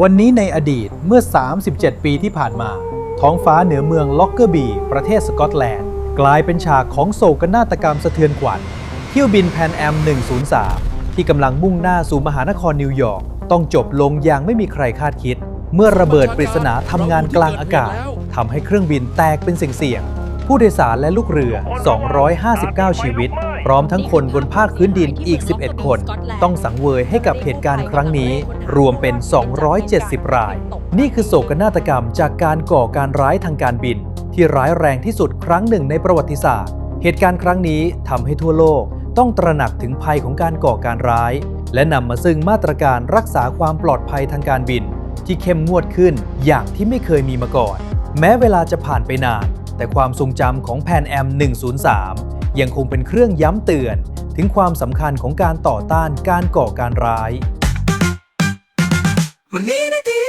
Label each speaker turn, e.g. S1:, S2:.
S1: วันนี้ในอดีตเมื่อ 37 ปีที่ผ่านมาท้องฟ้าเหนือเมืองล็อกเกอร์บีประเทศสกอตแลนด์กลายเป็นฉากของโศกนาฏกรรมสะเทือนขวัญเที่ยวบินแพนแอม 103 ที่กำลังมุ่งหน้าสู่มหานครนิวยอร์กต้องจบลงอย่างไม่มีใครคาดคิดเมื่อระเบิดปริศนาทำงานกลางอากาศทำให้เครื่องบินแตกเป็นเสี่ยงๆผู้โดยสารและลูกเรือ 259 ชีวิตพร้อมทั้งคนบนภาคพื้นดินอีก 11 คนต้องสังเวยให้กับเหตุการณ์ครั้งนี้รวมเป็น 270 รายนี่คือโศกนาฏกรรมจากการก่อการร้ายทางการบินที่ร้ายแรงที่สุดครั้งหนึ่งในประวัติศาสตร์เหตุการณ์ครั้งนี้ทำให้ทั่วโลกต้องตระหนักถึงภัยของการก่อการร้ายและนำมาซึ่งมาตรการรักษาความปลอดภัยทางการบินที่เข้มงวดขึ้นอย่างที่ไม่เคยมีมาก่อนแม้เวลาจะผ่านไปนานแต่ความทรงจำของแพนแอม 103 ยังคงเป็นเครื่องย้ำเตือนถึงความสำคัญของการต่อต้านการก่อการร้ายวันนี้นะดี